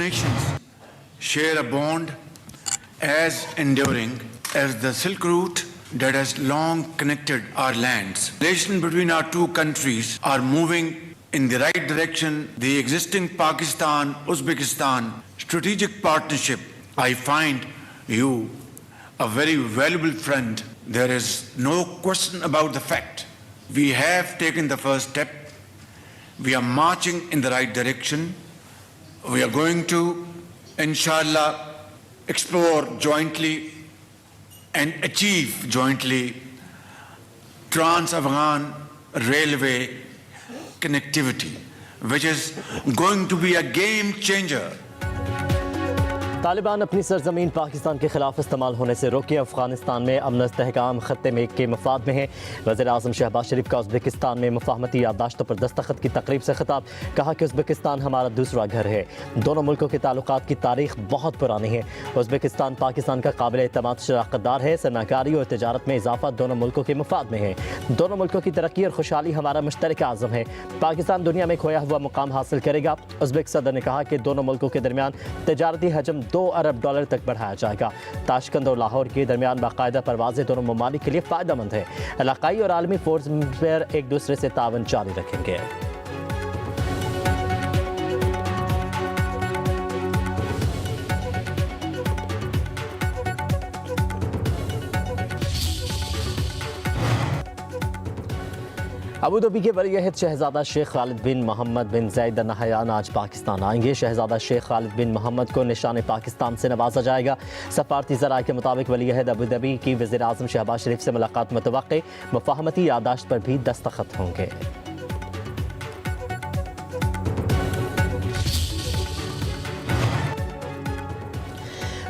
nations share a bond as enduring as the Silk Route that has long connected our lands. Relations between our two countries are moving in the right direction. The existing Pakistan-Uzbekistan strategic partnership, I find you a very valuable friend. There is no question about the fact. We have taken the first step. We are marching in the right direction. We are going to, inshallah, explore jointly and achieve jointly Trans-Afghan Railway connectivity, which is going to be a game changer. Taliban अपनी सरजमीन पाकिस्तान के खिलाफ इस्तेमाल होने से रोके। अफगानिस्तान में अमन इस्तेहकाम खत्ते में के मफाद में है। वज़ीर आज़म शहबाज शरीफ का उज़्बेकिस्तान में मुफ़ाहमती याददाश्तों पर दस्तखत की तकरीब से खिताब। कहा कि उज़्बेकिस्तान हमारा दूसरा घर है। दोनों मुल्कों के ताल्लुकात की तारीख बहुत पुरानी है। उज़्बेकिस्तान पाकिस्तान का काबिल एतमाद शराकतदार है। सरमाकारी और तजारत में इजाफा दोनों मुल्कों के मफाद में है। दोनों मुल्कों की तरक्की और खुशहाली हमारा मुश्तरका आज़म है। पाकिस्तान दुनिया में खोया हुआ मुकाम हासिल करेगा। उज़्बेक सदर ने कहा कि दोनों मुल्कों के दरमियान तजारती हजम $2 अरब तक बढ़ाया जाएगा। ताशकंद और लाहौर के दरमियान बाकायदा परवाजें दोनों ममालिक के लिए फ़ायदेमंद है। इलाकाई और आलमी फोर्स पर एक दूसरे से तावन जारी रखेंगे। अबूधाबी के वलीअहद शहजादा शेख खालिद बिन मोहम्मद बिन ज़ैद अल नहयान आज पाकिस्तान आएंगे। शहजादा शेख खालिद बिन मोहम्मद को निशान पाकिस्तान से नवाजा जाएगा। सफारती ज़राए के मुताबिक वलीअहद अबूधाबी की वज़ीर आज़म शहबाज शरीफ से मुलाकात मुतवक्के। मुफ़ाहमती याददाश्त पर भी दस्तखत होंगे।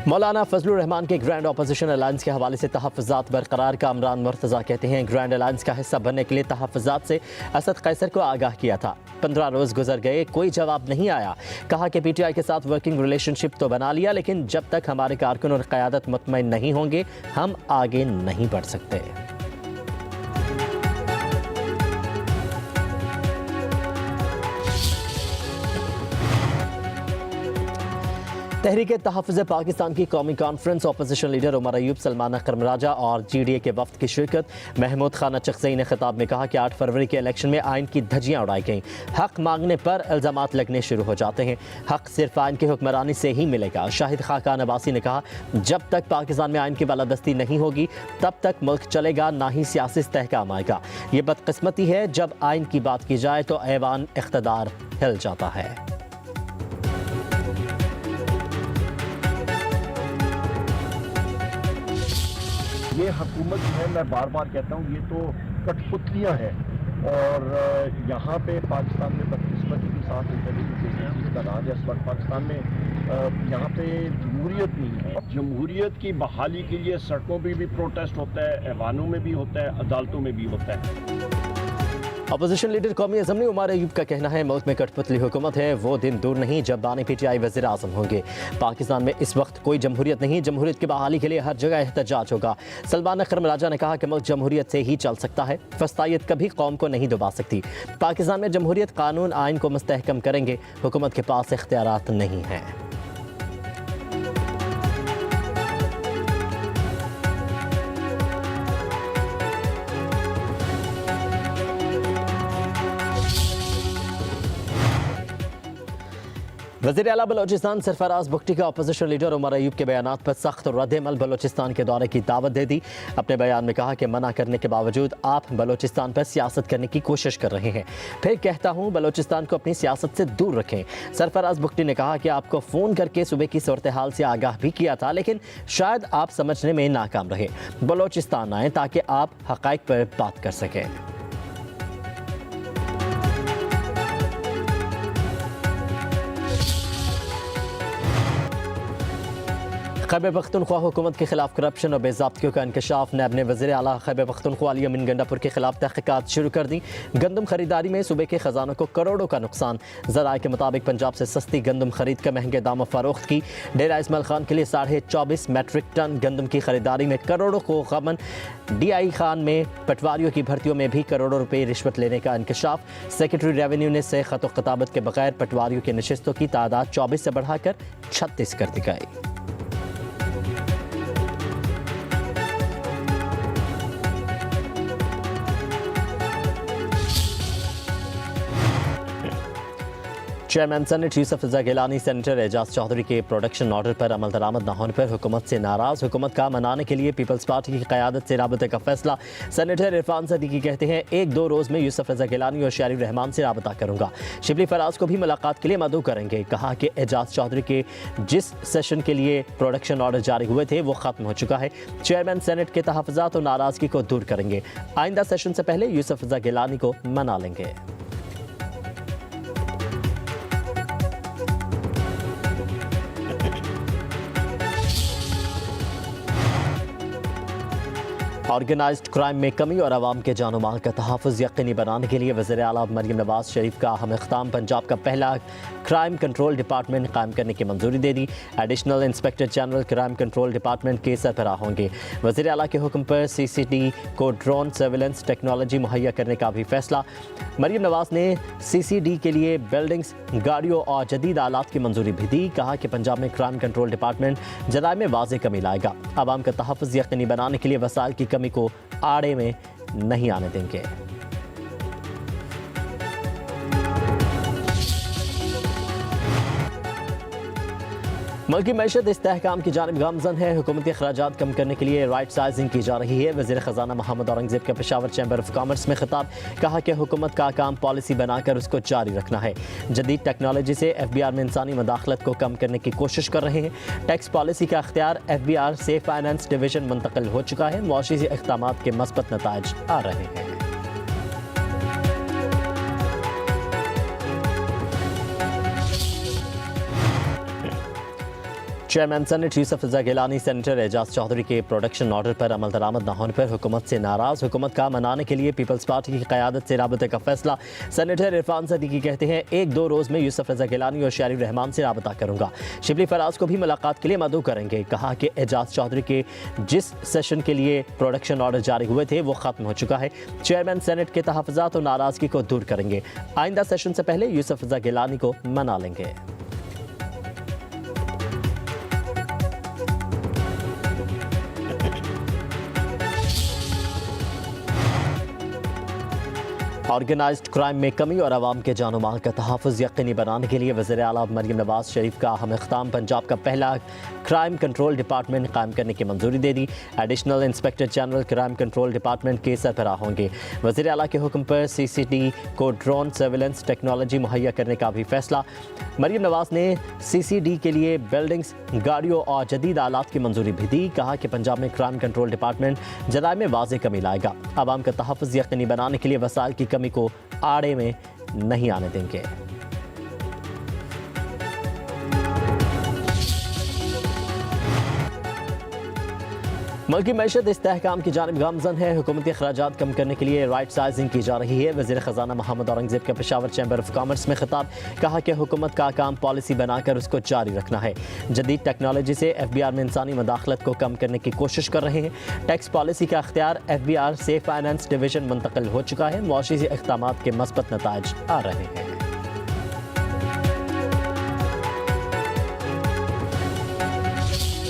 मौलाना फजलुर रहमान के ग्रैंड अपोजिशन अलायंस के हवाले से तहफ़्फ़ुज़ात बरकरार। कामरान मुर्तज़ा कहते हैं ग्रैंड अलायंस का हिस्सा बनने के लिए तहफ़्फ़ुज़ात से असद कैसर को आगाह किया था। 15 रोज़ गुजर गए, कोई जवाब नहीं आया। कहा कि PTI के साथ वर्किंग रिलेशनशिप तो बना लिया, लेकिन जब तक हमारे कारकुन और क़यादत मुतमईन नहीं होंगे हम आगे नहीं बढ़ सकते। तहरीक तहफ़्फ़ुज़ पाकिस्तान की कौमी conference, opposition leader Omar Ayub, Salman Akram Raja और GDA के वफ्द की शिरकत। महमूद खान अचकज़ई ने खिताब में कहा कि 8 फरवरी के इलेक्शन में आइन की धज्जियाँ उड़ाई गईं। हक मांगने पर इल्ज़ामात लगने शुरू हो जाते हैं। हक सिर्फ आइन की हुक्मरानी से ही मिलेगा। शाहिद खाकान अब्बासी ने कहा जब तक पाकिस्तान में आइन की बालादस्ती नहीं होगी तब तक मुल्क चलेगा, ना ही सियासी इस्तेहकाम आएगा। ये बदकिस्मती है जब आइन की बात की जाए तो ऐवान इख्तदार हिल जाता है। ये हुकूमत जो है, मैं बार बार कहता हूँ, ये तो कठपुतलियाँ हैं। और यहाँ पे पाकिस्तान में बदकिस्मती के साथ इंटेलिजेंस का राज है इस वक्त पाकिस्तान में। यहाँ पे जमहूरियत नहीं है। जमहूरियत की बहाली के लिए सड़कों पर भी प्रोटेस्ट होता है, ऐवानों में भी होता है, अदालतों में भी होता है। अपोजिशन लीडर कौमी अज़म ने उमर अयूब का कहना है मुल्क में कठपुतली हुकूमत है, वो दिन दूर नहीं जब बानी PTI वज़ीर आज़म होंगे। पाकिस्तान में इस वक्त कोई जमहूरियत नहीं, जमहूरियत की बहाली के लिए हर जगह एहतजाज होगा। सलमान अकरम राजा ने कहा कि मुल्क जमहूरियत से ही चल सकता है, फस्तायत कभी कौम को नहीं दबा सकती। पाकिस्तान में जमहूरियत कानून आइन को मुस्तहकम करेंगे, हुकूमत के पास इख्तियारात नहीं हैं। वज़ीर आला बलोचिस्तान सरफराज बुगटी का अपोजिशन लीडर उमर अयूब के बयानात पर सख्त रद्द-ए-अमल। बलोचिस्तान के दौरे की दावत दे दी। अपने बयान में कहा कि मना करने के बावजूद आप बलोचिस्तान पर सियासत करने की कोशिश कर रहे हैं। फिर कहता हूँ बलोचिस्तान को अपनी सियासत से दूर रखें। सरफराज बुगटी ने कहा कि आपको फ़ोन करके सुबह की सूरत हाल से आगाह भी किया था, लेकिन शायद आप समझने में नाकाम रहे। बलोचिस्तान आएँ ताकि आप हक़ाइक़ पर बात कर सकें। खैबर पख्तूनख्वा हुकूमत के खिलाफ करप्शन और बेज़ाब्तियों का इंकशाफ। नैब ने वज़ीर आला खैबर पख्तूनख्वा अली अमीन गंडापुर के खिलाफ तहक़ीक़ात शुरू कर दी। गंदम खरीदारी में सूबे के खजानों को करोड़ों का नुकसान। ज़राए के मुताबिक पंजाब से सस्ती गंदम खरीद कर महंगे दामों फरोख्त की। डेरा इस्माइल खान के लिए 24.5 मैट्रिक टन गंदम की खरीदारी में करोड़ों को गबन। DI खान में पटवारियों की भर्तियों में भी करोड़ों रुपये रिश्वत लेने का इंकशाफ। सेक्रेटरी रेवेन्यू ने से खत खताबत के बगैर पटवारियों की नशिस्तों की तादाद 24 से बढ़ाकर 36 कर दी गई। चेयरमैन सेनेट यूसुफ रज़ा गिलानी सेनेटर एजाज चौधरी के प्रोडक्शन ऑर्डर पर अमल दरामद न होने पर हुकूमत से नाराज़। हुकूमत का मनाने के लिए पीपल्स पार्टी की क़यादत से राबते का फैसला। सेनेटर इरफान सदीकी कहते हैं 1-2 रोज़ में यूसुफ रज़ा गिलानी और शारिफ रहमान से राबता करूँगा। शिबली फराज को भी मुलाकात के लिए मदऊ करेंगे। कहा कि एजाज चौधरी के जिस सेशन के लिए प्रोडक्शन ऑर्डर जारी हुए थे वो ख़त्म हो चुका है। चेयरमैन सेनेट के तहफ़्फ़ुज़ात और नाराज़गी को दूर करेंगे। आइंदा सेशन से पहले यूसुफ रज़ा गिलानी को मना लेंगे। ऑर्गेनाइज्ड क्राइम में कमी और आवाम के जानो माल का तहफ़्फ़ुज़ यकीनी बनाने के लिए वज़ीर आला मरीम नवाज शरीफ का अहम इक़दाम। पंजाब का पहला क्राइम कंट्रोल डिपार्टमेंट कायम करने की मंजूरी दे दी। Additional inspector general crime control department के सरबराह होंगे। वज़ीर आला के हुक्म पर CCD को ड्रोन सर्विलेंस टेक्नोलॉजी मुहैया करने का भी फैसला। मरीम नवाज ने CCD के लिए बिल्डिंग्स, गाड़ियों और जदीद आलात की मंजूरी भी दी। कहा कि पंजाब में क्राइम कंट्रोल डिपार्टमेंट जराए में वाज़ेह कमी लाएगा। आवाम का तहफ़्फ़ुज़ यकीनी बनाने के लिए वसाइल की कमी को आड़े में नहीं आने देंगे। मुल्क की मैशत इस्तेहकाम की जानिब गामजन है। हुकूमती अखराजात कम करने के लिए राइट साइजिंग की जा रही है। वज़ीर ख़जाना मोहम्मद औरंगज़ेब का पेशावर चैम्बर ऑफ कॉमर्स में खिताब। कहा कि हुकूमत का काम पॉलिसी बनाकर उसको जारी रखना है। जदीद टेक्नोलॉजी से FBR में इंसानी मदाखलत को कम करने की कोशिश कर रहे हैं। टैक्स पॉलिसी का अख्तियार FBR से फाइनेंस डिवीजन मुंतकिल हो चुका है। मुआशी इक़दामात के मस्बत नताइज आ रहे हैं। चेयरमैन सेनेट यूसुफ रज़ा गिलानी सेनेटर एजाज चौधरी के प्रोडक्शन ऑर्डर पर अमल दरामद न होने पर हुकूमत से नाराज़। हुकूमत का मनाने के लिए पीपल्स पार्टी की क़यादत से राबते का फैसला। सेनेटर इरफान सदीकी कहते हैं 1-2 रोज़ में यूसुफ रज़ा गिलानी और शारिफ रहमान से राबता करूँगा। शिबली फराज को भी मुलाकात के लिए मदऊ करेंगे। कहा कि एजाज चौधरी के जिस सेशन के लिए प्रोडक्शन ऑर्डर जारी हुए थे वो ख़त्म हो चुका है। चेयरमैन सेनेट के तहफ़्फ़ुज़ात और नाराज़गी को दूर करेंगे। आइंदा सेशन से पहले यूसुफ रज़ा गिलानी को मना लेंगे। ऑर्गेनाइज्ड क्राइम में कमी और आवाम के जानो माल का तहफ़्फ़ुज़ यकीनी बनाने के लिए वज़ीर आला मरीम नवाज शरीफ का अहम इक़दाम। पंजाब का पहला क्राइम कंट्रोल डिपार्टमेंट कायम करने की मंजूरी दे दी। Additional inspector general crime control department के सरबराह होंगे। वज़ीर आला के हुक्म पर CCD को ड्रोन सर्विलेंस टेक्नोलॉजी मुहैया करने का भी फैसला। मरीम नवाज ने CCD के लिए बिल्डिंग्स, गाड़ियों और जदीद आलात की मंजूरी भी दी। कहा कि पंजाब में क्राइम कंट्रोल डिपार्टमेंट जराए में वाज़ेह कमी लाएगा। आवाम का तहफ़्फ़ुज़ यकीनी बनाने के लिए वसाइल की कमी को आड़े में नहीं आने देंगे। मुल्क की मैशत इस्तेहकाम की जानिब गामजन है। हुकूमती अखराजात कम करने के लिए राइट साइजिंग की जा रही है। वज़ीर ख़जाना मोहम्मद औरंगज़ेब का पेशावर चैम्बर ऑफ कॉमर्स में खिताब। कहा कि हुकूमत का काम पॉलिसी बनाकर उसको जारी रखना है। जदीद टेक्नोलॉजी से FBR में इंसानी मदाखलत को कम करने की कोशिश कर रहे हैं। टैक्स पॉलिसी का अख्तियार FBR से फाइनेंस डिवीजन मुंतकिल हो चुका है। मुआशी इक़दामात के मस्बत नताइज आ रहे हैं।